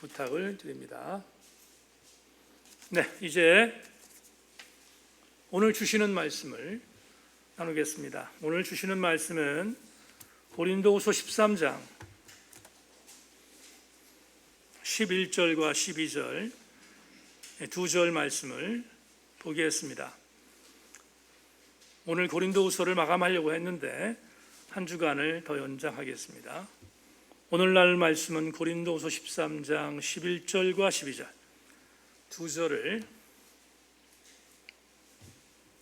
부탁을 드립니다. 네, 이제 오늘 주시는 말씀을 나누겠습니다. 오늘 주시는 말씀은 고린도후서 13장 11절과 12절 두 절 말씀을 보겠습니다. 오늘 고린도후서를 마감하려고 했는데 한 주간을 더 연장하겠습니다. 오늘날 말씀은 고린도후서 13장 11절과 12절 두 절을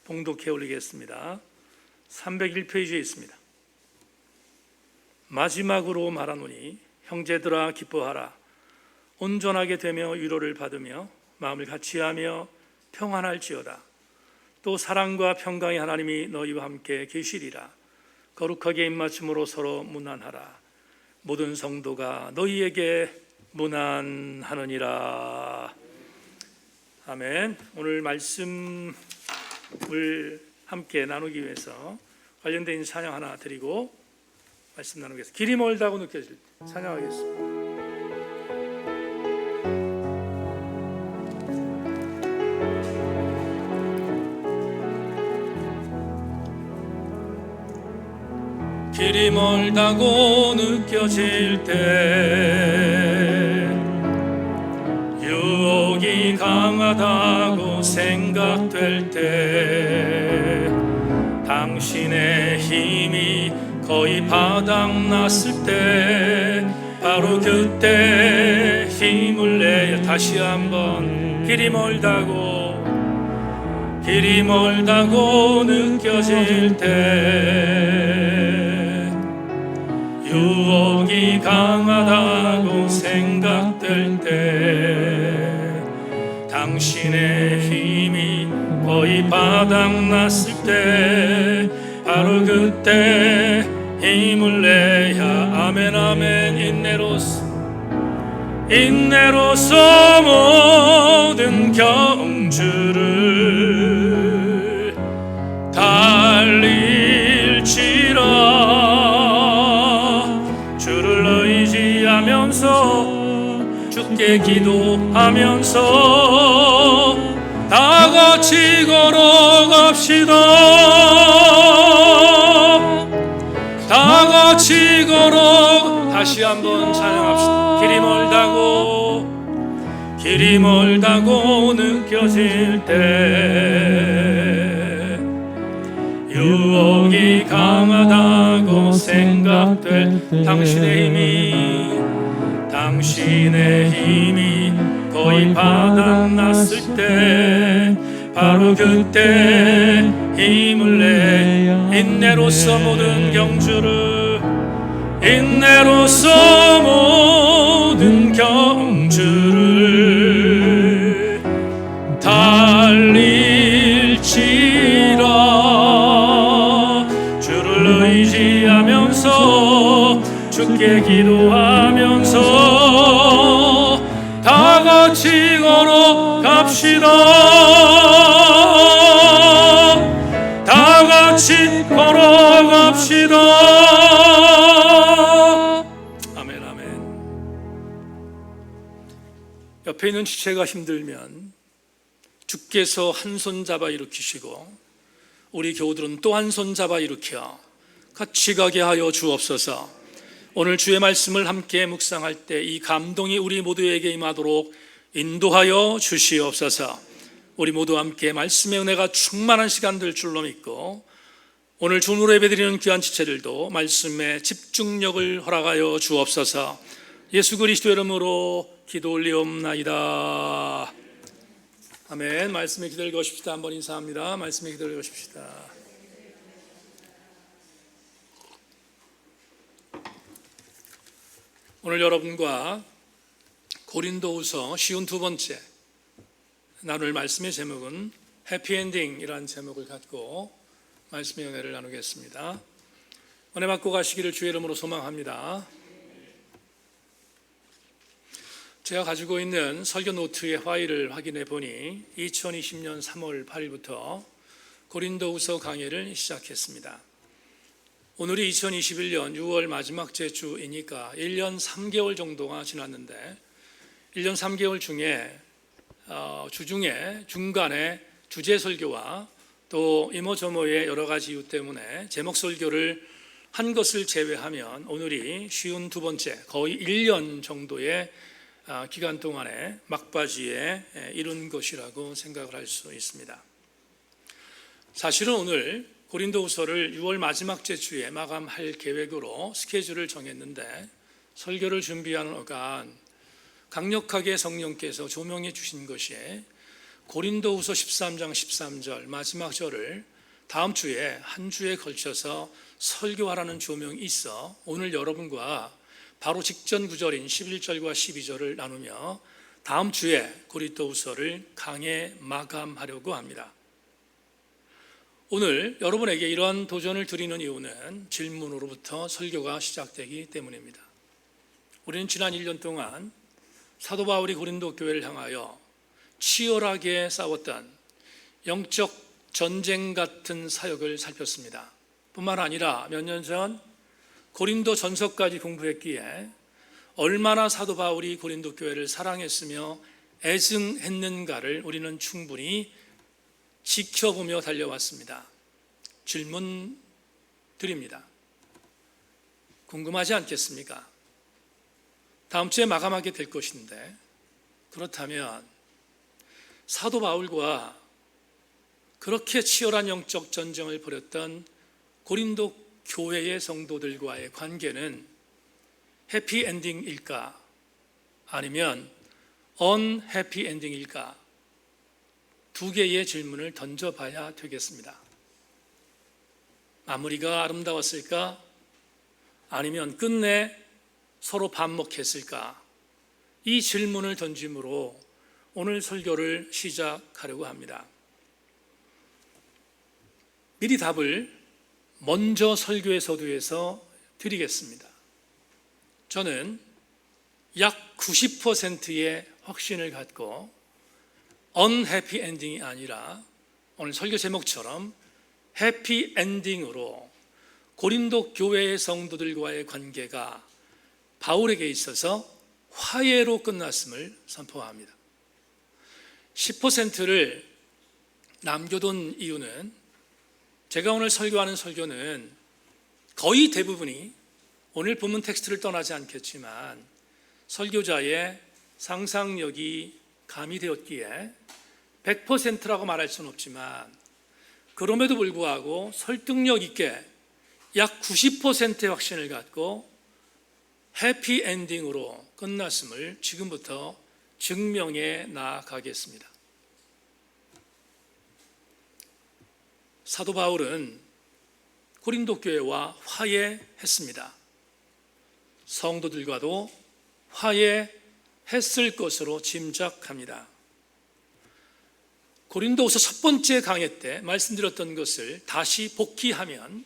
봉독해 올리겠습니다. 301페이지에 있습니다. 마지막으로 말하노니 형제들아 기뻐하라. 온전하게 되며 위로를 받으며 마음을 같이하며 평안할지어다. 또 사랑과 평강의 하나님이 너희와 함께 계시리라. 거룩하게 입맞춤으로 서로 문안하라. 모든 성도가 너희에게 문안하느니라. 아멘. 오늘 말씀을 함께 나누기 위해서 관련된 찬양 하나 드리고 말씀 나누겠습니다. 길이 멀다고 느껴질 때 찬양하겠습니다. 길이 멀다고 느껴질 때, 유혹이 강하다고 생각될 때, 당신의 힘이 거의 바닥났을 때, 바로 그때 힘을 내어 다시 한번 길이 멀다고 느껴질 때, 유혹이 강하다고 생각될 때, 당신의 힘이 거의 바닥났을 때, 바로 그때 힘을 내야 아멘 아멘. 인내로서 모든 경주를 달릴지라. 주께 기도하면서 다 같이 걸어갑시다. 다 같이 다시 한번 찬양합시다. 길이 멀다고 느껴질 때, 유혹이 강하다고 생각될 때, 당신의 힘이 거의 바닥났을 때, 바로 그때 힘을 내야 인내로서 모든 경주를 달릴지라. 주를 의지하면서 주께 기도하면서 다 같이 걸어갑시다. 다 같이 걸어갑시다. 아멘 아멘. 옆에 있는 지체가 힘들면 주께서 한 손 잡아 일으키시고 우리 교우들은 또 한 손 잡아 일으켜 같이 가게 하여 주옵소서. 오늘 주의 말씀을 함께 묵상할 때 이 감동이 우리 모두에게 임하도록 인도하여 주시옵소서. 우리 모두 함께 말씀의 은혜가 충만한 시간 될 줄로 믿고, 오늘 주로 예배드리는 귀한 지체들도 말씀에 집중력을 허락하여 주옵소서. 예수 그리스도 이름으로 기도 올리옵나이다. 아멘. 말씀에 기도를 거십시다. 한번 인사합니다. 말씀에 기도를 거십시다. 오늘 여러분과 고린도후서 쉬운 두 번째 나눌 말씀의 제목은 해피엔딩이라는 제목을 갖고 말씀의 은혜를 나누겠습니다. 은혜 받고 가시기를 주의 이름으로 소망합니다. 제가 가지고 있는 설교 노트의 파일을 확인해 보니 2020년 3월 8일부터 고린도후서 강의를 시작했습니다. 오늘이 2021년 6월 마지막 주이니까 1년 3개월 정도가 지났는데 1년 3개월 중에 주중에 중간에 주제 설교와 또 이모저모의 여러 가지 이유 때문에 제목 설교를 한 것을 제외하면 오늘이 52번째, 거의 1년 정도의 기간 동안에 막바지에 이른 것이라고 생각을 할 수 있습니다. 사실은 오늘 고린도후서를 6월 마지막 주에 마감할 계획으로 스케줄을 정했는데 설교를 준비하는 어간 강력하게 성령께서 조명해 주신 것이 고린도후서 13장 13절 마지막 절을 다음 주에 한 주에 걸쳐서 설교하라는 조명이 있어 오늘 여러분과 바로 직전 구절인 11절과 12절을 나누며 다음 주에 고린도후서를 강해 마감하려고 합니다. 오늘 여러분에게 이러한 도전을 드리는 이유는 질문으로부터 설교가 시작되기 때문입니다. 우리는 지난 1년 동안 사도 바울이 고린도 교회를 향하여 치열하게 싸웠던 영적 전쟁 같은 사역을 살폈습니다. 뿐만 아니라 몇 년 전 고린도 전서까지 공부했기에 얼마나 사도 바울이 고린도 교회를 사랑했으며 애증했는가를 우리는 충분히 지켜보며 달려왔습니다. 질문 드립니다. 궁금하지 않겠습니까? 다음 주에 마감하게 될 것인데 그렇다면 사도 바울과 그렇게 치열한 영적 전쟁을 벌였던 고린도 교회의 성도들과의 관계는 해피엔딩일까? 아니면 언해피엔딩일까? 두 개의 질문을 던져봐야 되겠습니다. 마무리가 아름다웠을까? 아니면 끝내 서로 반목했을까? 이 질문을 던짐으로 오늘 설교를 시작하려고 합니다. 미리 답을 먼저 설교의 서두에서 드리겠습니다. 저는 약 90%의 확신을 갖고 언해피 엔딩이 아니라 오늘 설교 제목처럼 해피 엔딩으로 고린도 교회의 성도들과의 관계가 바울에게 있어서 화해로 끝났음을 선포합니다. 10%를 남겨둔 이유는 제가 오늘 설교하는 설교는 거의 대부분이 오늘 본문 텍스트를 떠나지 않겠지만 설교자의 상상력이 가미되었기에 100%라고 말할 수는 없지만 그럼에도 불구하고 설득력 있게 약 90%의 확신을 갖고 해피엔딩으로 끝났음을 지금부터 증명해 나가겠습니다. 사도 바울은 고린도 교회와 화해했습니다. 성도들과도 화해했을 것으로 짐작합니다. 고린도후서 첫 번째 강해 때 말씀드렸던 것을 다시 복기하면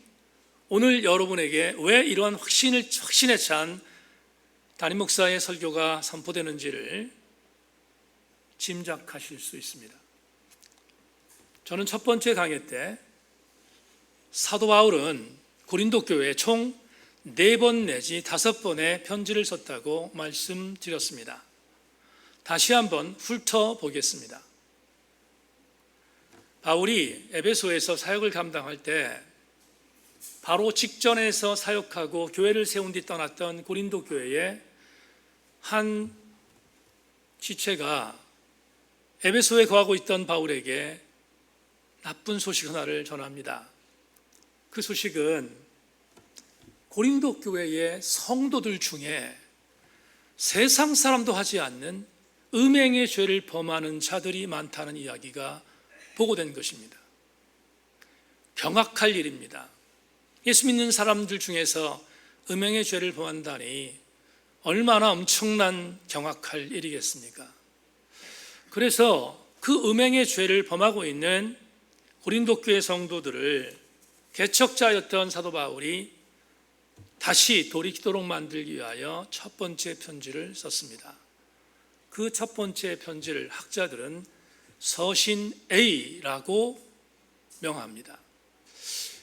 오늘 여러분에게 왜 이러한 확신에 찬 담임 목사의 설교가 선포되는지를 짐작하실 수 있습니다. 저는 첫 번째 강해 때 사도 바울은 고린도 교회에 총 4번 내지 5번의 편지를 썼다고 말씀드렸습니다. 다시 한번 훑어보겠습니다. 바울이 에베소에서 사역을 감당할 때 바로 직전에서 사역하고 교회를 세운 뒤 떠났던 고린도 교회의 한 지체가 에베소에 거하고 있던 바울에게 나쁜 소식 하나를 전합니다. 그 소식은 고린도 교회의 성도들 중에 세상 사람도 하지 않는 음행의 죄를 범하는 자들이 많다는 이야기가 보고된 것입니다. 경악할 일입니다. 예수 믿는 사람들 중에서 음행의 죄를 범한다니 얼마나 엄청난 경악할 일이겠습니까? 그래서 그 음행의 죄를 범하고 있는 고린도 교회 성도들을 개척자였던 사도 바울이 다시 돌이키도록 만들기 위하여 첫 번째 편지를 썼습니다. 그 첫 번째 편지를 학자들은 서신 A라고 명합니다.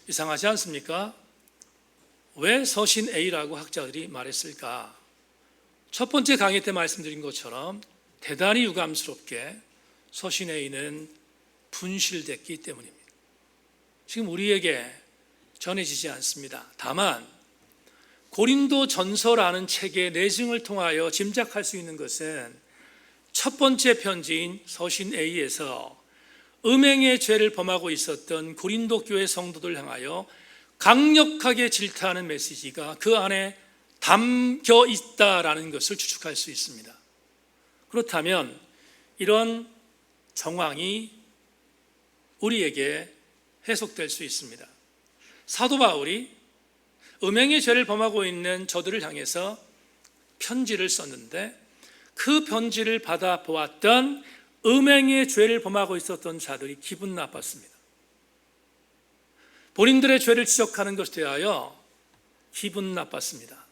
이상하지 않습니까? 왜 서신 A라고 학자들이 말했을까? 첫 번째 강의 때 말씀드린 것처럼 대단히 유감스럽게 서신 A는 분실됐기 때문입니다. 지금 우리에게 전해지지 않습니다. 다만 고린도 전서라는 책의 내증을 통하여 짐작할 수 있는 것은 첫 번째 편지인 서신 A에서 음행의 죄를 범하고 있었던 고린도 교회 성도들 향하여 강력하게 질타하는 메시지가 그 안에 담겨 있다라는 것을 추측할 수 있습니다. 그렇다면 이런 정황이 우리에게 해석될 수 있습니다. 사도 바울이 음행의 죄를 범하고 있는 저들을 향해서 편지를 썼는데 그 편지를 받아 보았던 음행의 죄를 범하고 있었던 자들이 기분 나빴습니다. 본인들의 죄를 지적하는 것에 대하여 기분 나빴습니다.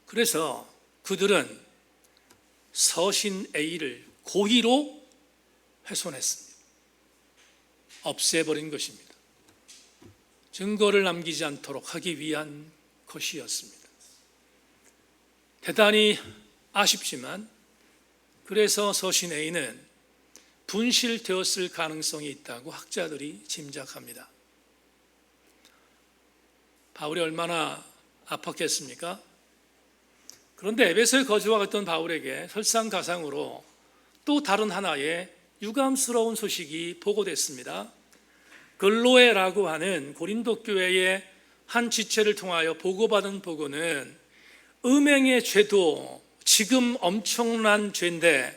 그래서 그들은 서신 A를 고의로 훼손했습니다. 없애버린 것입니다. 증거를 남기지 않도록 하기 위한 것이었습니다. 대단히 아쉽지만 그래서 서신 A는 분실되었을 가능성이 있다고 학자들이 짐작합니다. 바울이 얼마나 아팠겠습니까? 그런데 에베소에 거주하고 있던 바울에게 설상가상으로 또 다른 하나의 유감스러운 소식이 보고됐습니다. 글로에라고 하는 고린도 교회의 한 지체를 통하여 보고받은 보고는 음행의 죄도 지금 엄청난 죄인데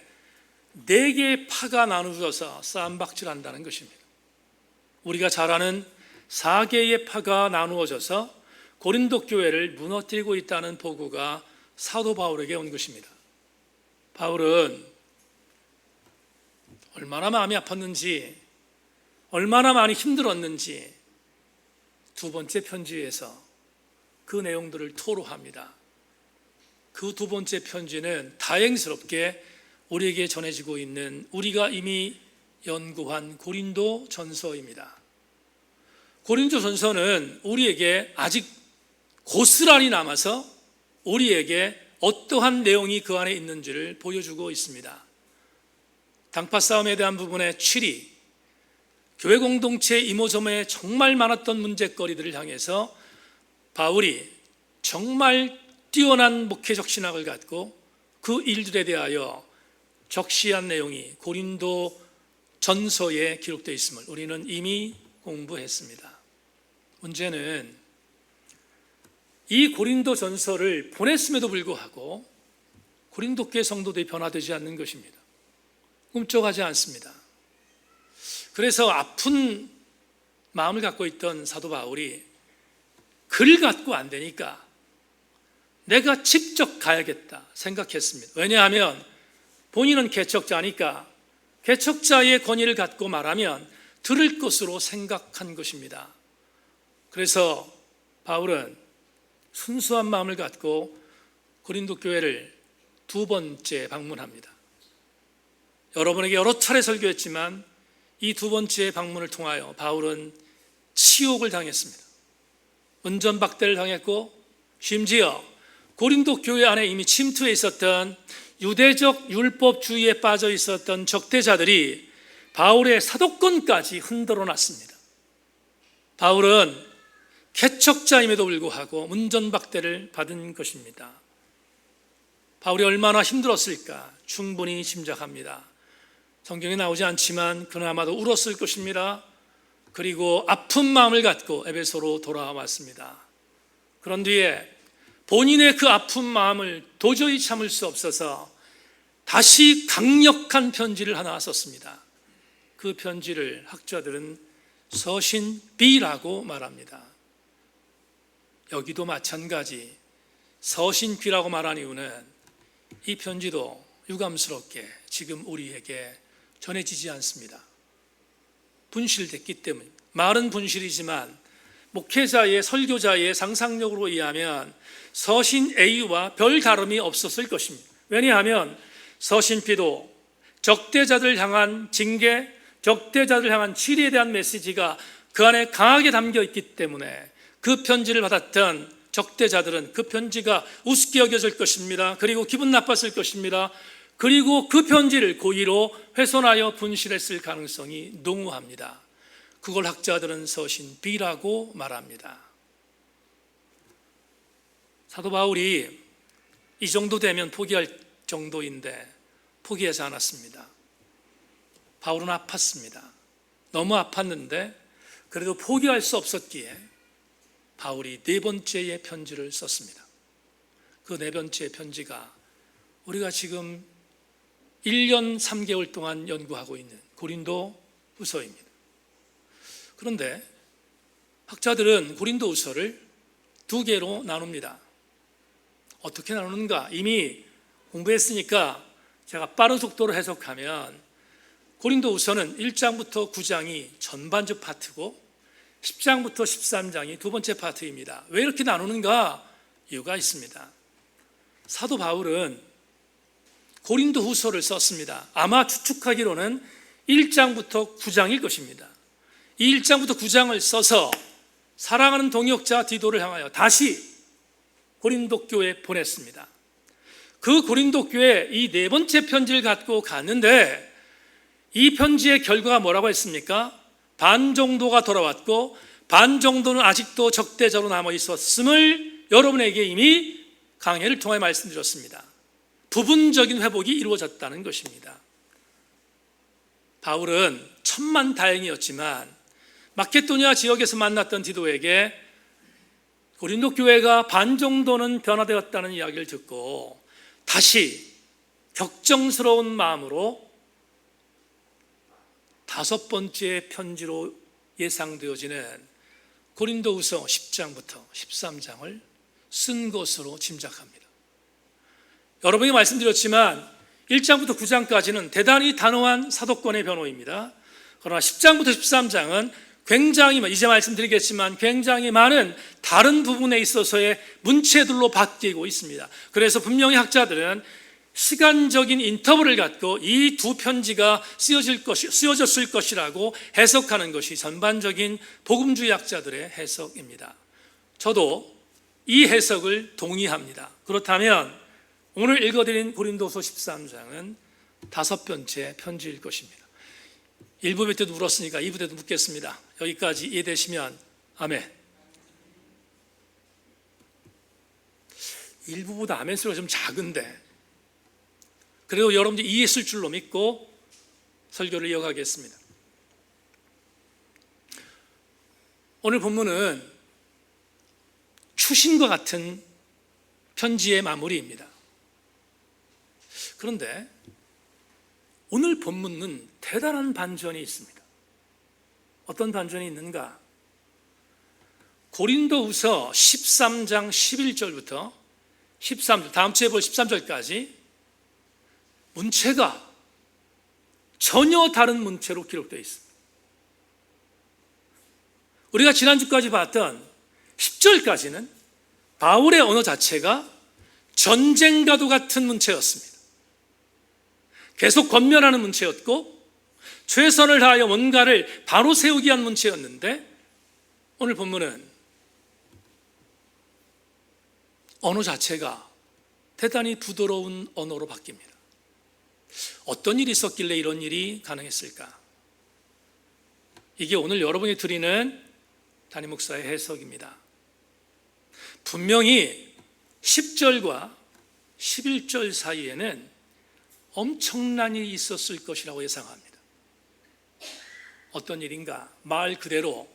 4개의 파가 나누어져서 쌈박질한다는 것입니다. 우리가 잘 아는 4개의 파가 나누어져서 고린도 교회를 무너뜨리고 있다는 보고가 사도 바울에게 온 것입니다. 바울은 얼마나 마음이 아팠는지, 얼마나 많이 힘들었는지 두 번째 편지에서 그 내용들을 토로합니다. 그 두 번째 편지는 다행스럽게 우리에게 전해지고 있는 우리가 이미 연구한 고린도 전서입니다. 고린도 전서는 우리에게 아직 고스란히 남아서 우리에게 어떠한 내용이 그 안에 있는지를 보여주고 있습니다. 당파 싸움에 대한 부분의 7위, 교회 공동체 이모저모에 정말 많았던 문제거리들을 향해서 바울이 정말 뛰어난 목회적 신학을 갖고 그 일들에 대하여 적시한 내용이 고린도 전서에 기록되어 있음을 우리는 이미 공부했습니다. 문제는 이 고린도 전서를 보냈음에도 불구하고 고린도 교회 성도들이 변화되지 않는 것입니다. 꿈쩍하지 않습니다. 그래서 아픈 마음을 갖고 있던 사도 바울이 글 갖고 안 되니까 내가 직접 가야겠다 생각했습니다. 왜냐하면 본인은 개척자니까 개척자의 권위를 갖고 말하면 들을 것으로 생각한 것입니다. 그래서 바울은 순수한 마음을 갖고 고린도 교회를 두 번째 방문합니다. 여러분에게 여러 차례 설교했지만 이 두 번째 방문을 통하여 바울은 치욕을 당했습니다. 은전박대를 당했고 심지어 고린도 교회 안에 이미 침투해 있었던 유대적 율법주의에 빠져 있었던 적대자들이 바울의 사도권까지 흔들어 놨습니다. 바울은 개척자임에도 불구하고 문전박대를 받은 것입니다. 바울이 얼마나 힘들었을까 충분히 짐작합니다. 성경에 나오지 않지만 그나마도 울었을 것입니다. 그리고 아픈 마음을 갖고 에베소로 돌아왔습니다. 그런 뒤에 본인의 그 아픈 마음을 도저히 참을 수 없어서 다시 강력한 편지를 하나 썼습니다. 그 편지를 학자들은 서신 B라고 말합니다. 여기도 마찬가지 서신 B라고 말한 이유는 이 편지도 유감스럽게 지금 우리에게 전해지지 않습니다. 분실됐기 때문에 말은 분실이지만 목회자의 설교자의 상상력으로 의하면 서신 A와 별 다름이 없었을 것입니다. 왜냐하면 서신 B도 적대자들 향한 징계, 적대자들 향한 치리에 대한 메시지가 그 안에 강하게 담겨 있기 때문에 그 편지를 받았던 적대자들은 그 편지가 우습게 여겨질 것입니다. 그리고 기분 나빴을 것입니다. 그리고 그 편지를 고의로 훼손하여 분실했을 가능성이 농후합니다. 그걸 학자들은 서신 B라고 말합니다. 사도 바울이 이 정도 되면 포기할 정도인데 포기하지 않았습니다. 바울은 아팠습니다. 너무 아팠는데 그래도 포기할 수 없었기에 바울이 네 번째의 편지를 썼습니다. 그 네 번째 편지가 우리가 지금 1년 3개월 동안 연구하고 있는 고린도 후서입니다. 그런데 학자들은 고린도 후서를 두 개로 나눕니다. 어떻게 나누는가? 이미 공부했으니까 제가 빠른 속도로 해석하면 고린도 후서는 1장부터 9장이 전반적 파트고 10장부터 13장이 두 번째 파트입니다. 왜 이렇게 나누는가? 이유가 있습니다. 사도 바울은 고린도 후서를 썼습니다. 아마 추측하기로는 1장부터 9장일 것입니다. 이 1장부터 9장을 써서 사랑하는 동역자 디도를 향하여 다시 고린도 교회에 보냈습니다. 그 고린도 교회에 이 네 번째 편지를 갖고 갔는데 이 편지의 결과가 뭐라고 했습니까? 반 정도가 돌아왔고 반 정도는 아직도 적대적으로 남아 있었음을 여러분에게 이미 강해를 통해 말씀드렸습니다. 부분적인 회복이 이루어졌다는 것입니다. 바울은 천만다행이었지만 마케도니아 지역에서 만났던 디도에게 고린도 교회가 반 정도는 변화되었다는 이야기를 듣고 다시 격정스러운 마음으로 다섯 번째 편지로 예상되어지는 고린도후서 10장부터 13장을 쓴 것으로 짐작합니다. 여러분이 말씀드렸지만 1장부터 9장까지는 대단히 단호한 사도권의 변호입니다. 그러나 10장부터 13장은 굉장히, 이제 말씀드리겠지만 굉장히 많은 다른 부분에 있어서의 문체들로 바뀌고 있습니다. 그래서 분명히 학자들은 시간적인 인터벌을 갖고 이 두 편지가 쓰여졌을 것이라고 해석하는 것이 전반적인 복음주의 학자들의 해석입니다. 저도 이 해석을 동의합니다. 그렇다면 오늘 읽어드린 고린도서 13장은 다섯 번째 편지일 것입니다. 1부 때도 물었으니까 2부 때도 묻겠습니다. 여기까지 이해되시면 아멘. 1부보다 아멘 소리가 좀 작은데 그래도 여러분들이 이해했을 줄로 믿고 설교를 이어가겠습니다. 오늘 본문은 추신과 같은 편지의 마무리입니다. 그런데 오늘 본문은 대단한 반전이 있습니다. 어떤 반전이 있는가? 고린도후서 13장 11절부터 13절, 다음 주에 볼 13절까지 문체가 전혀 다른 문체로 기록되어 있습니다. 우리가 지난주까지 봤던 10절까지는 바울의 언어 자체가 전쟁과도 같은 문체였습니다. 계속 권면하는 문체였고 최선을 다하여 뭔가를 바로 세우기 위한 문체였는데 오늘 본문은 언어 자체가 대단히 부드러운 언어로 바뀝니다. 어떤 일이 있었길래 이런 일이 가능했을까? 이게 오늘 여러분이 드리는 담임 목사의 해석입니다. 분명히 10절과 11절 사이에는 엄청난 일이 있었을 것이라고 예상합니다. 어떤 일인가? 말 그대로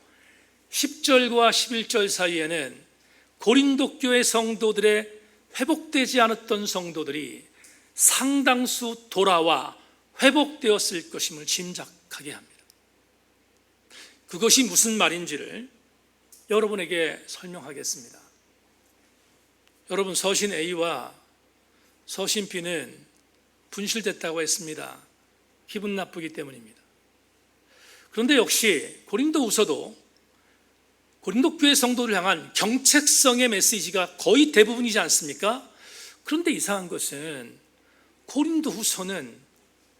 10절과 11절 사이에는 고린도 교회 성도들의 회복되지 않았던 성도들이 상당수 돌아와 회복되었을 것임을 짐작하게 합니다. 그것이 무슨 말인지를 여러분에게 설명하겠습니다. 여러분, 서신 A와 서신 B는 분실됐다고 했습니다. 기분 나쁘기 때문입니다. 그런데 역시 고린도후서도 고린도 교회 성도를 향한 경책성의 메시지가 거의 대부분이지 않습니까? 그런데 이상한 것은 고린도후서는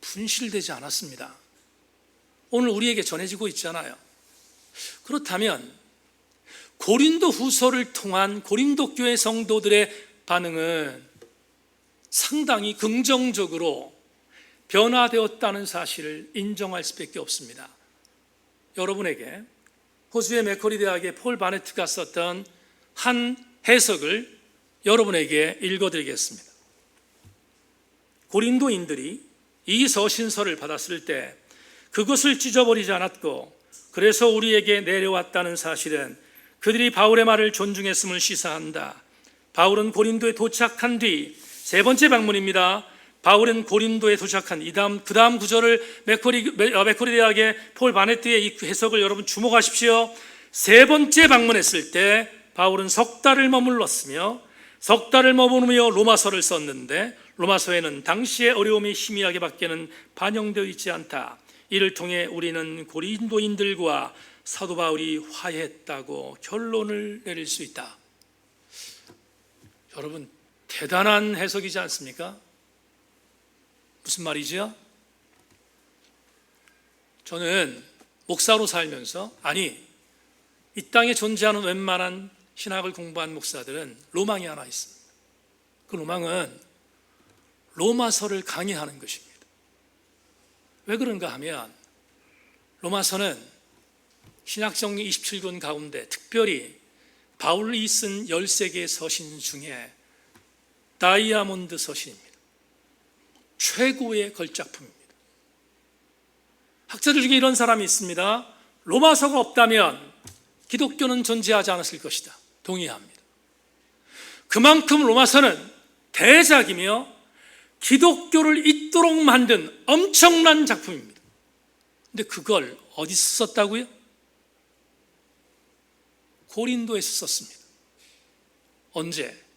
분실되지 않았습니다. 오늘 우리에게 전해지고 있잖아요. 그렇다면 고린도후서를 통한 고린도 교회 성도들의 반응은 상당히 긍정적으로 변화되었다는 사실을 인정할 수밖에 없습니다. 여러분에게 호주의 맥쿼리 대학의 폴 바네트가 썼던 한 해석을 여러분에게 읽어드리겠습니다. 고린도인들이 이 서신서를 받았을 때 그것을 찢어버리지 않았고 그래서 우리에게 내려왔다는 사실은 그들이 바울의 말을 존중했음을 시사한다. 바울은 고린도에 도착한 뒤 세 번째 방문입니다. 바울은 고린도에 도착한 그 다음 구절을 맥쿼리 대학의 폴 바네트의 이 해석을 여러분 주목하십시오. 세 번째 방문했을 때 바울은 석 달을 머물렀으며 석 달을 머무르며 로마서를 썼는데 로마서에는 당시의 어려움이 희미하게 밖에는 반영되어 있지 않다. 이를 통해 우리는 고린도인들과 사도 바울이 화해했다고 결론을 내릴 수 있다. 여러분, 대단한 해석이지 않습니까? 무슨 말이죠? 저는 목사로 살면서 이 땅에 존재하는 웬만한 신학을 공부한 목사들은 로망이 하나 있습니다. 그 로망은 로마서를 강의하는 것입니다. 왜 그런가 하면 로마서는 신약성경 27권 가운데 특별히 바울이 쓴 13개의 서신 중에 다이아몬드 서신입니다. 최고의 걸작품입니다. 학자들 중에 이런 사람이 있습니다. 로마서가 없다면 기독교는 존재하지 않았을 것이다. 동의합니다. 그만큼 로마서는 대작이며 기독교를 잇도록 만든 엄청난 작품입니다. 근데 그걸 어디서 썼다고요? 고린도에서 썼습니다. 언제?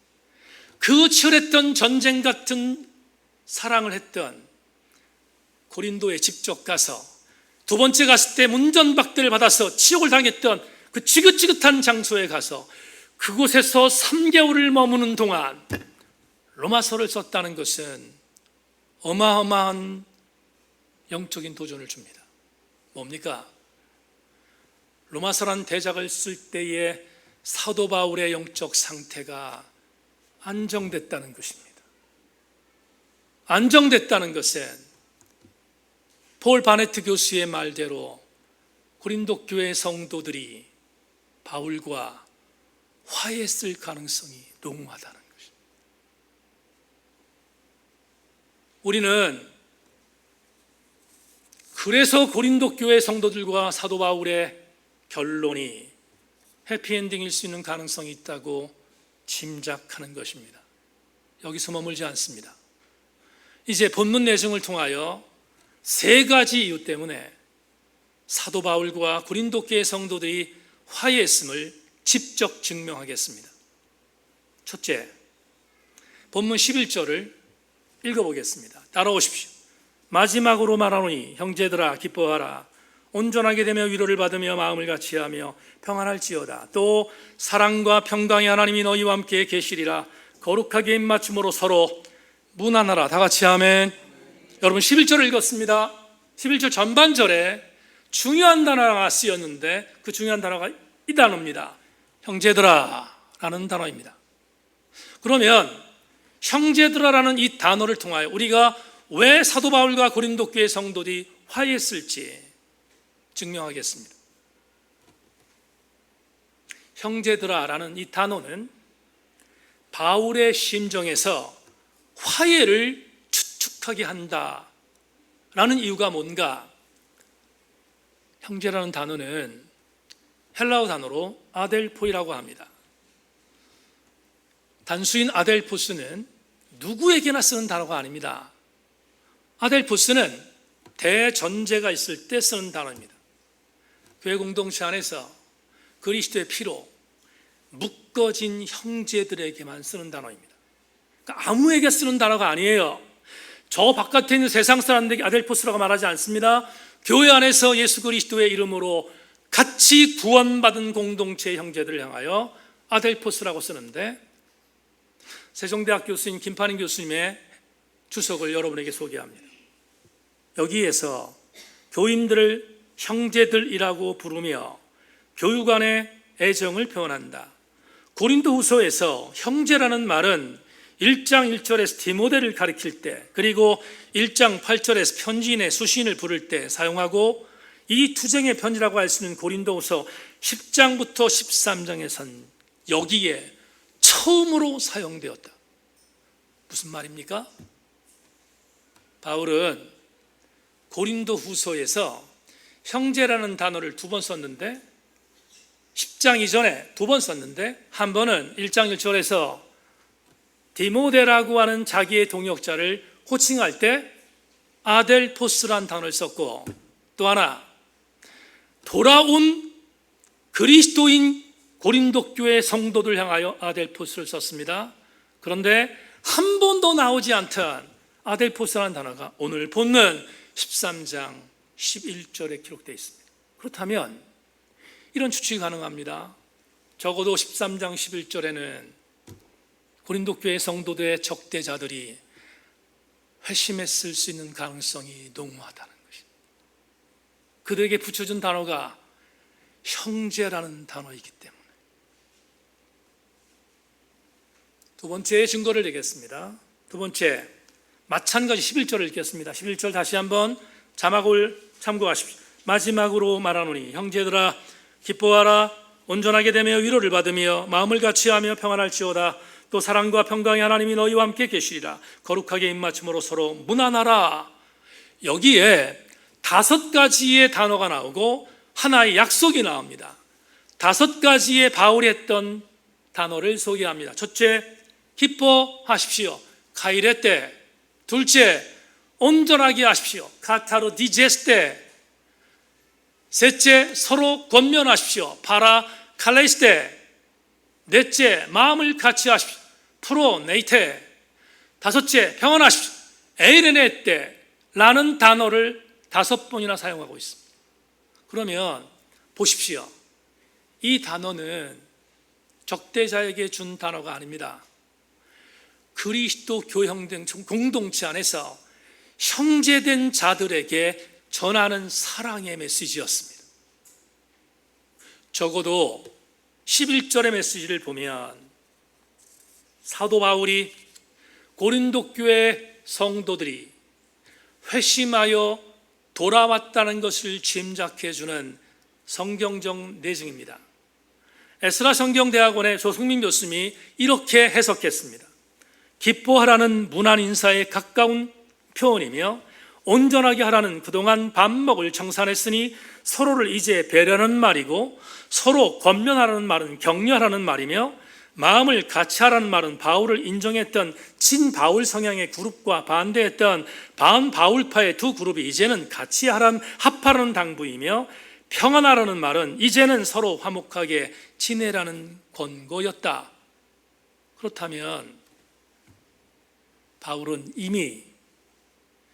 그 치열했던 전쟁 같은 사랑을 했던 고린도에 직접 가서 두 번째 갔을 때 문전박대를 받아서 치욕을 당했던 그 지긋지긋한 장소에 가서 그곳에서 3개월을 머무는 동안 로마서를 썼다는 것은 어마어마한 영적인 도전을 줍니다. 뭡니까? 로마서란 대작을 쓸 때의 사도 바울의 영적 상태가 안정됐다는 것입니다. 안정됐다는 것은 폴 바네트 교수의 말대로 고린도 교회 성도들이 바울과 화해했을 가능성이 농후하다는 것입니다. 우리는 그래서 고린도 교회 성도들과 사도 바울의 결론이 해피엔딩일 수 있는 가능성이 있다고 짐작하는 것입니다. 여기서 머물지 않습니다. 이제 본문 내용을 통하여 세 가지 이유 때문에 사도 바울과 고린도 교회 성도들이 화해했음을 직접 증명하겠습니다. 첫째, 본문 11절을 읽어보겠습니다. 따라오십시오. 마지막으로 말하노니 형제들아 기뻐하라. 온전하게 되며 위로를 받으며 마음을 같이하며 평안할지어다. 또 사랑과 평강의 하나님이 너희와 함께 계시리라. 거룩하게 입맞춤으로 서로 문안하라. 다 같이 아멘. 여러분 11절을 읽었습니다. 11절 전반절에 중요한 단어가 쓰였는데 그 중요한 단어가 이 단어입니다. 형제들아 라는 단어입니다. 그러면 형제들아라는 이 단어를 통하여 우리가 왜 사도 바울과 고린도 교회 성도들이 화해했을지 증명하겠습니다. 형제들아라는 이 단어는 바울의 심정에서 화해를 추측하게 한다라는 이유가 뭔가? 형제라는 단어는 헬라어 단어로 아델포이라고 합니다. 단수인 아델포스는 누구에게나 쓰는 단어가 아닙니다. 아델포스는 대전제가 있을 때 쓰는 단어입니다. 교회 공동체 안에서 그리스도의 피로 묶어진 형제들에게만 쓰는 단어입니다. 그러니까 아무에게 쓰는 단어가 아니에요. 저 바깥에 있는 세상 사람들에게 아델포스라고 말하지 않습니다. 교회 안에서 예수 그리스도의 이름으로 같이 구원받은 공동체의 형제들을 향하여 아델포스라고 쓰는데, 세종대학 교수님 김판인 교수님의 주석을 여러분에게 소개합니다. 여기에서 교인들을 형제들이라고 부르며 교육 안의 애정을 표현한다. 고린도후서에서 형제라는 말은 1장 1절에서 디모데를 가리킬 때, 그리고 1장 8절에서 편지인의 수신을 부를 때 사용하고, 이 투쟁의 편지라고 할 수 있는 고린도후서 10장부터 13장에선 여기에 처음으로 사용되었다. 무슨 말입니까? 바울은 고린도후서에서 형제라는 단어를 2번 썼는데, 10장 이전에 2번 썼는데, 한 번은 1장 1절에서 디모데라고 하는 자기의 동역자를 호칭할 때 아델포스란 단어를 썼고, 또 하나 돌아온 그리스도인 고린도 교회 성도들 향하여 아델포스를 썼습니다. 그런데 한 번도 나오지 않던 아델포스라는 단어가 오늘 본문 13장 11절에 기록되어 있습니다. 그렇다면 이런 추측이 가능합니다. 적어도 13장 11절에는 고린도 교회 성도들의 적대자들이 회심했을 수 있는 가능성이 농후하다는 것입니다. 그들에게 붙여준 단어가 형제라는 단어이기 때문에. 두 번째 증거를 내겠습니다. 두 번째, 마찬가지 11절을 읽겠습니다. 11절 다시 한번 자막을 참고하십시오. 마지막으로 말하노니 형제들아 기뻐하라. 온전하게 되며 위로를 받으며 마음을 같이하며 평안할지어다. 또 사랑과 평강의 하나님이 너희와 함께 계시리라. 거룩하게 입맞춤으로 서로 문안하라. 여기에 5가지의 단어가 나오고 하나의 약속이 나옵니다. 5가지의 바울이 했던 단어를 소개합니다. 첫째, 기뻐하십시오. 카이레때. 둘째, 온전하게 하십시오. 카타로 디제스테. 셋째, 서로 권면하십시오. 파라 칼레스테. 넷째, 마음을 같이 하십시오. 프로 네이테. 다섯째, 평안하십시오. 에이레네테 라는 단어를 5번이나 사용하고 있습니다. 그러면 보십시오. 이 단어는 적대자에게 준 단어가 아닙니다. 그리스도 교형된 공동체 안에서 형제된 자들에게 전하는 사랑의 메시지였습니다. 적어도 11절의 메시지를 보면 사도 바울이 고린도 교회 성도들이 회심하여 돌아왔다는 것을 짐작해 주는 성경적 내증입니다. 에스라 성경대학원의 조승민 교수님이 이렇게 해석했습니다. 기뻐하라는 문안 인사에 가까운 표현이며 온전하게 하라는 그동안 밥 먹을 청산했으니 서로를 이제 배려하는 말이고, 서로 권면하라는 말은 격려하라는 말이며, 마음을 같이 하라는 말은 바울을 인정했던 친바울 성향의 그룹과 반대했던 반바울파의 두 그룹이 이제는 같이 합하라는 당부이며, 평안하라는 말은 이제는 서로 화목하게 지내라는 권고였다. 그렇다면 바울은 이미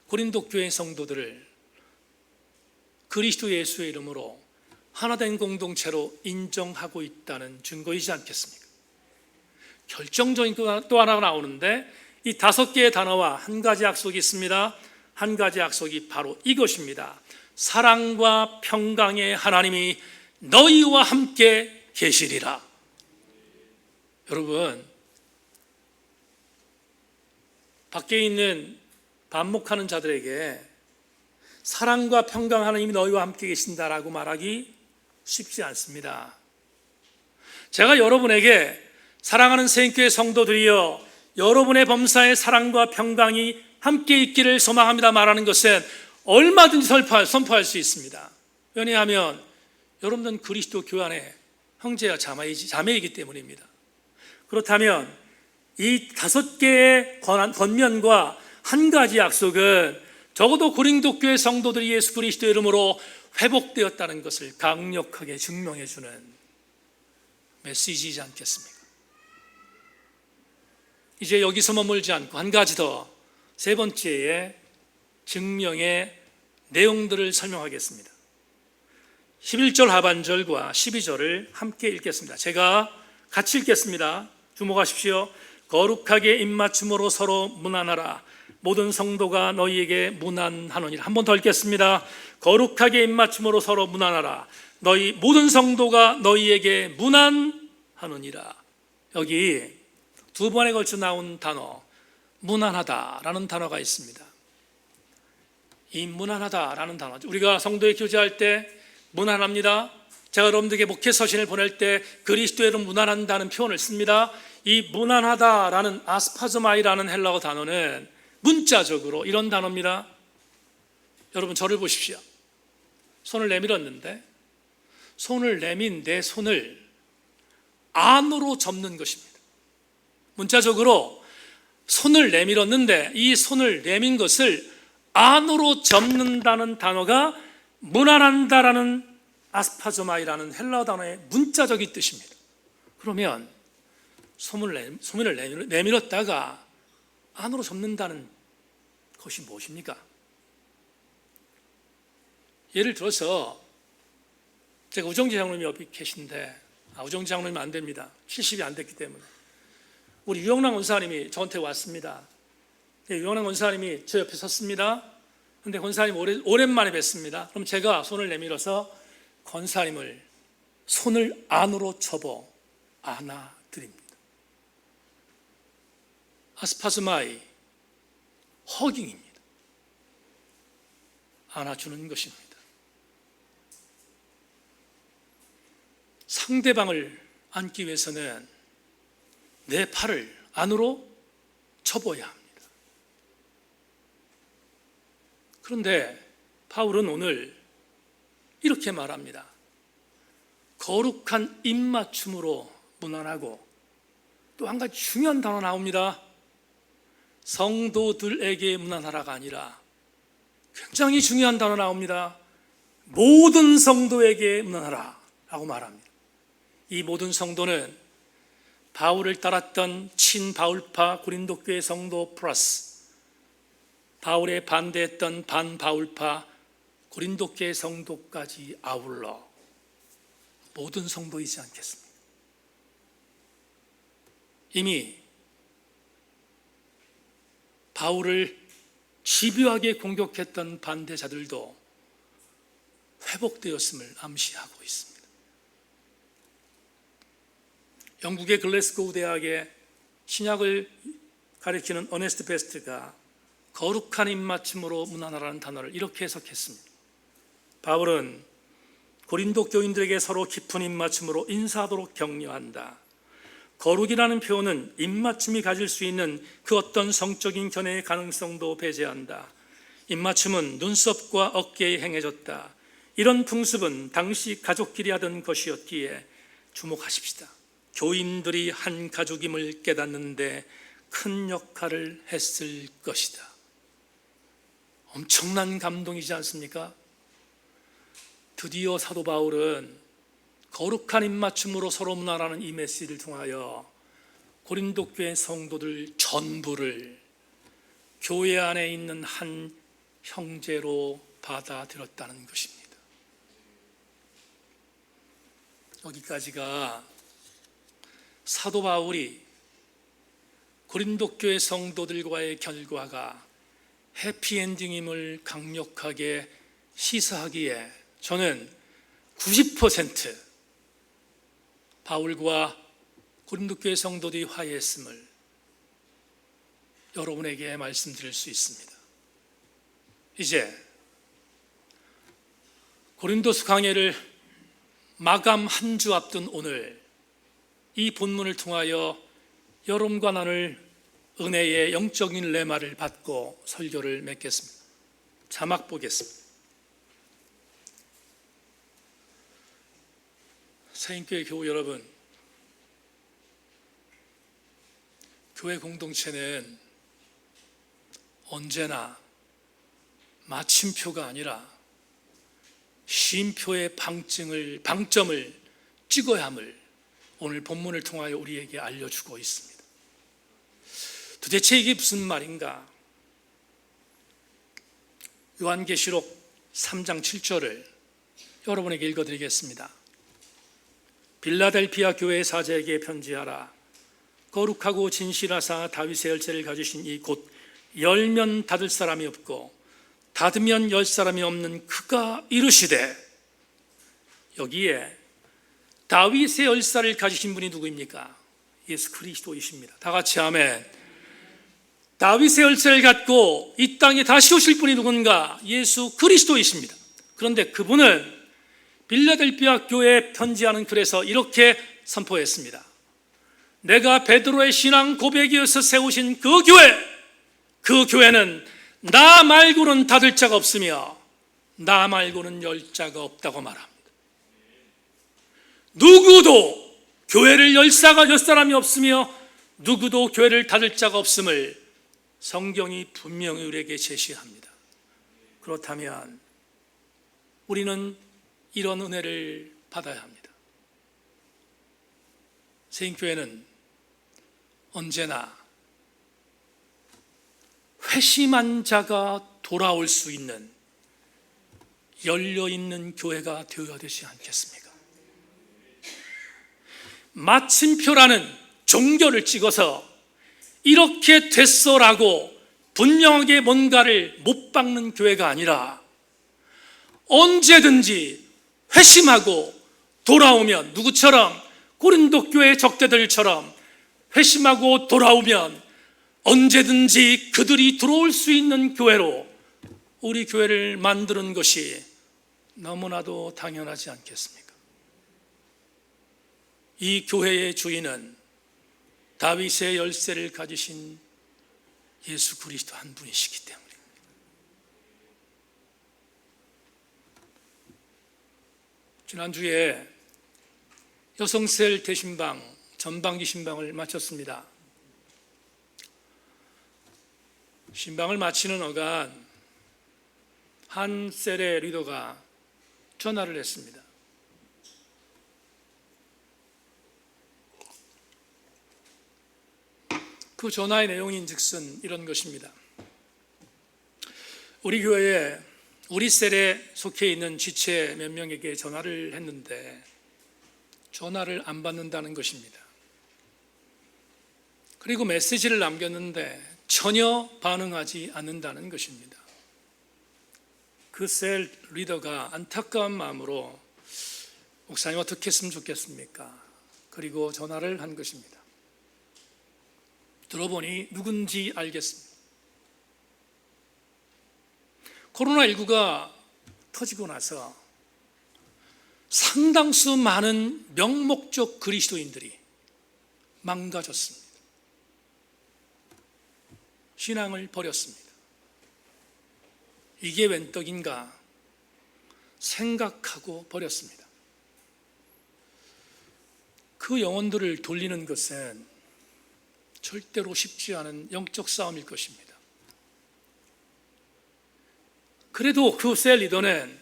고린도 교회 성도들을 그리스도 예수의 이름으로 하나된 공동체로 인정하고 있다는 증거이지 않겠습니까? 결정적인 또 하나가 나오는데, 이 5개의 단어와 한 가지 약속이 있습니다. 한 가지 약속이 바로 이것입니다. 사랑과 평강의 하나님이 너희와 함께 계시리라. 여러분, 밖에 있는 반목하는 자들에게 사랑과 평강 하나님이 너희와 함께 계신다라고 말하기 쉽지 않습니다. 제가 여러분에게 사랑하는 새인교회 성도들이여 여러분의 범사에 사랑과 평강이 함께 있기를 소망합니다 말하는 것은 얼마든지 선포할 수 있습니다. 왜냐하면 여러분들은 그리스도 교회 안에 형제와 자매이기 때문입니다. 그렇다면 이 5개의 권면과 한 가지 약속은 적어도 고린도 교회 성도들이 예수 그리스도의 이름으로 회복되었다는 것을 강력하게 증명해 주는 메시지이지 않겠습니까? 이제 여기서 머물지 않고 한 가지 더, 세 번째의 증명의 내용들을 설명하겠습니다. 11절 하반절과 12절을 함께 읽겠습니다. 제가 같이 읽겠습니다. 주목하십시오. 거룩하게 입맞춤으로 서로 문안하라. 모든 성도가 너희에게 문안하노니라. 한 번 더 읽겠습니다. 거룩하게 입맞춤으로 서로 문안하라. 너희 모든 성도가 너희에게 문안하노니라. 여기 두 번에 걸쳐 나온 단어, 무난하다라는 단어가 있습니다. 이 무난하다라는 단어, 우리가 성도에 교제할 때 무난합니다. 제가 여러분들에게 목회 서신을 보낼 때 그리스도로 무난한다는 표현을 씁니다. 이 무난하다라는 아스파즈마이라는 헬라어 단어는 문자적으로 이런 단어입니다. 여러분 저를 보십시오. 손을 내밀었는데 손을 내민 내 손을 안으로 접는 것입니다. 문자적으로 손을 내밀었는데 이 손을 내민 것을 안으로 접는다는 단어가 무난한다라는 아스파즈마이라는 헬라어 단어의 문자적인 뜻입니다. 그러면 손을 내밀었다가 안으로 접는다는 것이 무엇입니까? 예를 들어서 제가 우정재 장로님이 옆에 계신데 우정재 장로님 안 됩니다. 70이 안 됐기 때문에 우리 유영남 권사님이 저한테 왔습니다. 유영남 권사님이 저 옆에 섰습니다. 그런데 권사님 오랜만에 뵀습니다. 그럼 제가 손을 내밀어서 권사님을 손을 안으로 접어 안아드립니다. 아스파즈마이, 허깅입니다. 안아주는 것입니다. 상대방을 안기 위해서는 내 팔을 안으로 접어야 합니다. 그런데 바울은 오늘 이렇게 말합니다. 거룩한 입맞춤으로 무난하고, 또 한 가지 중요한 단어 나옵니다. 성도들에게 무난하라가 아니라 굉장히 중요한 단어 나옵니다. 모든 성도에게 무난하라 라고 말합니다. 이 모든 성도는 바울을 따랐던 친바울파 고린도교회 성도 플러스 바울에 반대했던 반바울파 고린도교회 성도까지 아울러 모든 성도이지 않겠습니까? 이미 바울을 집요하게 공격했던 반대자들도 회복되었음을 암시하고 있습니다. 영국의 글래스고우 대학의 신약을 가리키는 어네스트 베스트가 거룩한 입맞춤으로 무난하라는 단어를 이렇게 해석했습니다. 바울은 고린도 교인들에게 서로 깊은 입맞춤으로 인사하도록 격려한다. 거룩이라는 표현은 입맞춤이 가질 수 있는 그 어떤 성적인 견해의 가능성도 배제한다. 입맞춤은 눈썹과 어깨에 행해졌다. 이런 풍습은 당시 가족끼리 하던 것이었기에 주목하십시다. 교인들이 한 가족임을 깨닫는데 큰 역할을 했을 것이다. 엄청난 감동이지 않습니까? 드디어 사도 바울은 거룩한 입맞춤으로 서로 무난하는 이 메시지를 통하여 고린도 교회 성도들 전부를 교회 안에 있는 한 형제로 받아들였다는 것입니다. 여기까지가 사도 바울이 고린도 교회 성도들과의 결과가 해피엔딩임을 강력하게 시사하기에 저는 90% 바울과 고린도 교회 성도들이 화해했음을 여러분에게 말씀드릴 수 있습니다. 이제 고린도서 강해를 마감 한 주 앞둔 오늘 이 본문을 통하여 여러분과 나눌 은혜의 영적인 레마를 받고 설교를 맺겠습니다. 자막 보겠습니다. 새인교회 교우 여러분, 교회 공동체는 언제나 마침표가 아니라 쉼표의 방점을 찍어야 함을 오늘 본문을 통하여 우리에게 알려주고 있습니다. 도대체 이게 무슨 말인가? 요한계시록 3장 7절을 여러분에게 읽어드리겠습니다. 빌라델피아 교회 사제에게 편지하라. 거룩하고 진실하사 다윗의 열쇠를 가지신 이 곧 열면 닫을 사람이 없고 닫으면 열 사람이 없는 그가 이르시되, 여기에 다윗의 열쇠를 가지신 분이 누구입니까? 예수 그리스도이십니다. 다 같이 아멘. 다윗의 열쇠를 갖고 이 땅에 다시 오실 분이 누군가? 예수 그리스도이십니다. 그런데 그분은 빌라델피아 교회에 편지하는 글에서 이렇게 선포했습니다. 내가 베드로의 신앙 고백이어서 세우신 그 교회는 나 말고는 닫을 자가 없으며 나 말고는 열 자가 없다고 말합니다. 누구도 교회를 열 사람이 없으며 누구도 교회를 닫을 자가 없음을 성경이 분명히 우리에게 제시합니다. 그렇다면 우리는 이런 은혜를 받아야 합니다. 세인교회는 언제나 회심한 자가 돌아올 수 있는 열려있는 교회가 되어야 되지 않겠습니까? 마침표라는 종교를 찍어서 이렇게 됐어라고 분명하게 뭔가를 못 박는 교회가 아니라 언제든지 회심하고 돌아오면, 누구처럼? 고린도 교회 적대들처럼 회심하고 돌아오면 언제든지 그들이 들어올 수 있는 교회로 우리 교회를 만드는 것이 너무나도 당연하지 않겠습니까? 이 교회의 주인은 다윗의 열쇠를 가지신 예수 그리스도 한 분이시기 때문입니다. 지난주에 여성셀 대신방, 전반기 신방을 마쳤습니다. 신방을 마치는 어간 한 셀의 리더가 전화를 했습니다. 그 전화의 내용인즉슨 이런 것입니다. 우리 교회에 우리 셀에 속해 있는 지체 몇 명에게 전화를 했는데 전화를 안 받는다는 것입니다. 그리고 메시지를 남겼는데 전혀 반응하지 않는다는 것입니다. 그 셀 리더가 안타까운 마음으로 목사님 어떻게 했으면 좋겠습니까? 그리고 전화를 한 것입니다. 들어보니 누군지 알겠습니다. 코로나19가 터지고 나서 상당수 많은 명목적 그리스도인들이 망가졌습니다. 신앙을 버렸습니다. 이게 웬 떡인가 생각하고 버렸습니다. 그 영혼들을 돌리는 것은 절대로 쉽지 않은 영적 싸움일 것입니다. 그래도 그 셀 리더는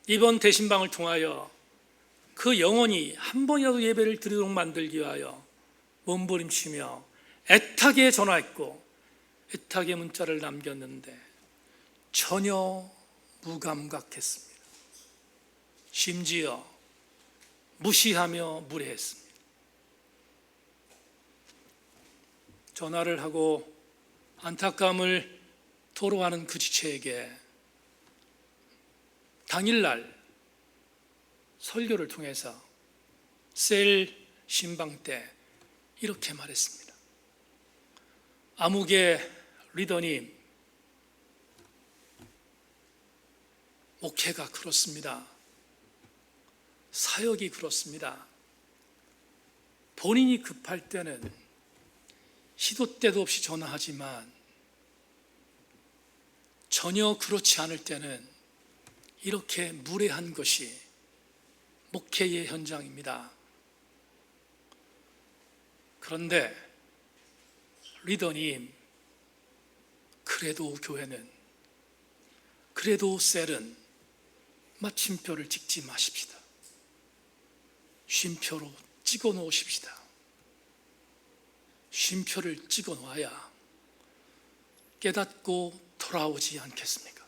이번 대신방을 통하여 그 영혼이 한 번이라도 예배를 드리도록 만들기 위하여 몸부림치며 애타게 전화했고 애타게 문자를 남겼는데 전혀 무감각했습니다. 심지어 무시하며 무례했습니다. 전화를 하고 안타까움을 토로하는 그 지체에게 당일날 설교를 통해서 셀 신방 때 이렇게 말했습니다. 아무개 리더님, 목회가 그렇습니다. 사역이 그렇습니다. 본인이 급할 때는 시도 때도 없이 전화하지만 전혀 그렇지 않을 때는 이렇게 무례한 것이 목회의 현장입니다. 그런데 리더님, 그래도 교회는, 그래도 셀은 마침표를 찍지 마십시다. 쉼표로 찍어 놓으십시다. 쉼표를 찍어 놓아야 깨닫고 돌아오지 않겠습니까?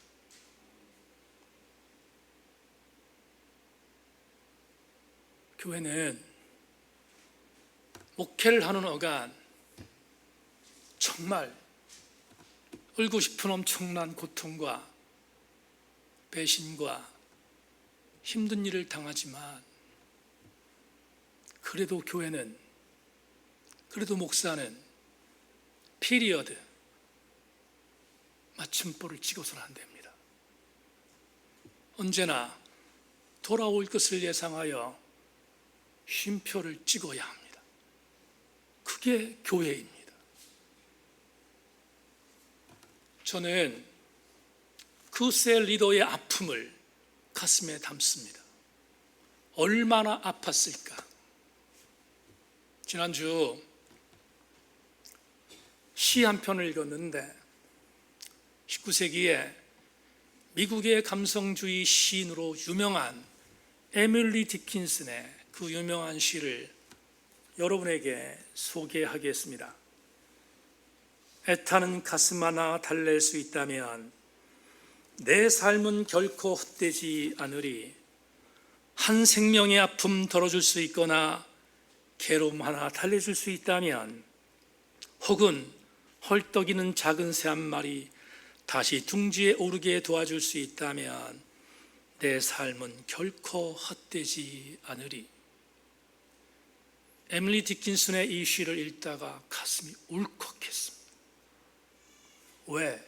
교회는 목회를 하는 어간 정말 울고 싶은 엄청난 고통과 배신과 힘든 일을 당하지만 그래도 교회는 그래도 목사는 피리어드, 맞춤법을 찍어서는 안 됩니다. 언제나 돌아올 것을 예상하여 쉼표를 찍어야 합니다. 그게 교회입니다. 저는 그 셀 리더의 아픔을 가슴에 담습니다. 얼마나 아팠을까. 지난주 시 한 편을 읽었는데 19세기에 미국의 감성주의 시인으로 유명한 에밀리 디킨슨의 그 유명한 시를 여러분에게 소개하겠습니다. 애타는 가슴 하나 달랠 수 있다면 내 삶은 결코 헛되지 않으리. 한 생명의 아픔 덜어줄 수 있거나 괴로움 하나 달래줄 수 있다면, 혹은 헐떡이는 작은 새 한 마리 다시 둥지에 오르게 도와줄 수 있다면 내 삶은 결코 헛되지 않으리. 에밀리 디킨슨의 이 시를 읽다가 가슴이 울컥했습니다. 왜?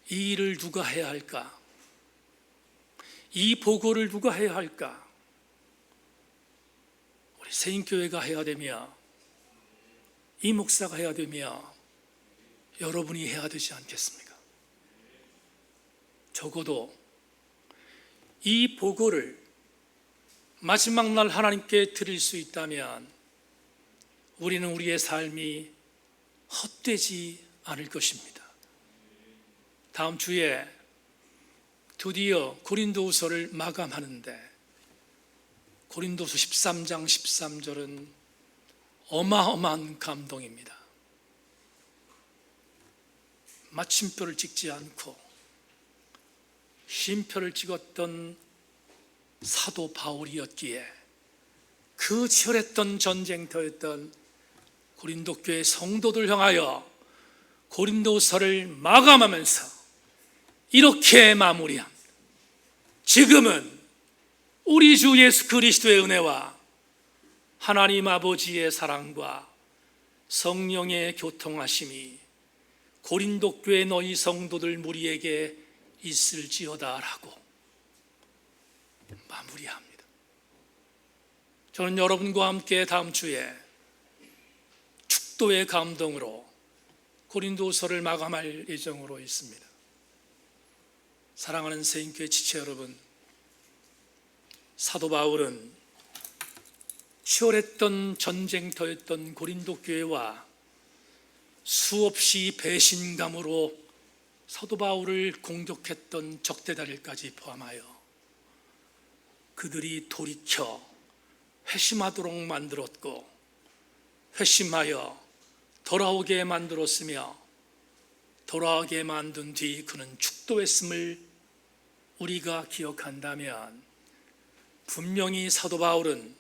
이 일을 누가 해야 할까? 이 보고를 누가 해야 할까? 우리 세인교회가 해야 되며, 이 목사가 해야 되며, 여러분이 해야 되지 않겠습니까? 적어도 이 보고를 마지막 날 하나님께 드릴 수 있다면 우리는 우리의 삶이 헛되지 않을 것입니다. 다음 주에 드디어 고린도후서를 마감하는데, 고린도서 13장 13절은 어마어마한 감동입니다. 마침표를 찍지 않고 쉼표를 찍었던 사도 바울이었기에 그 치열했던 전쟁터였던 고린도 교회 성도들 향하여 고린도서를 마감하면서 이렇게 마무리합니다. 지금은 우리 주 예수 그리스도의 은혜와 하나님 아버지의 사랑과 성령의 교통하심이 고린도 교회 너희 성도들 무리에게 있을지어다라고 마무리합니다. 저는 여러분과 함께 다음 주에 축도의 감동으로 고린도서를 마감할 예정으로 있습니다. 사랑하는 세인교회 지체 여러분, 사도 바울은 치열했던 전쟁터였던 고린도 교회와 수없이 배신감으로 사도 바울을 공격했던 적대자들까지 포함하여 그들이 돌이켜 회심하도록 만들었고, 회심하여 돌아오게 만들었으며, 돌아오게 만든 뒤 그는 축도했음을 우리가 기억한다면, 분명히 사도 바울은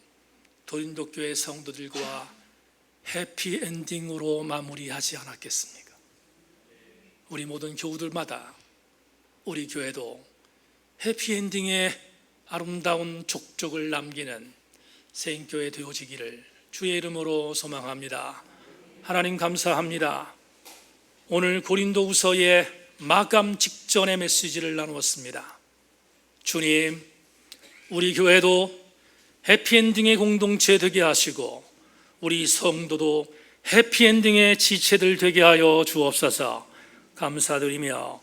고린도 교회 성도들과 해피엔딩으로 마무리하지 않았겠습니까? 우리 모든 교우들마다 우리 교회도 해피엔딩의 아름다운 족적을 남기는 세인교회 되어지기를 주의 이름으로 소망합니다. 하나님 감사합니다. 오늘 고린도후서의 마감 직전의 메시지를 나누었습니다. 주님, 우리 교회도 해피엔딩의 공동체 되게 하시고 우리 성도도 해피엔딩의 지체들 되게 하여 주옵소서. 감사드리며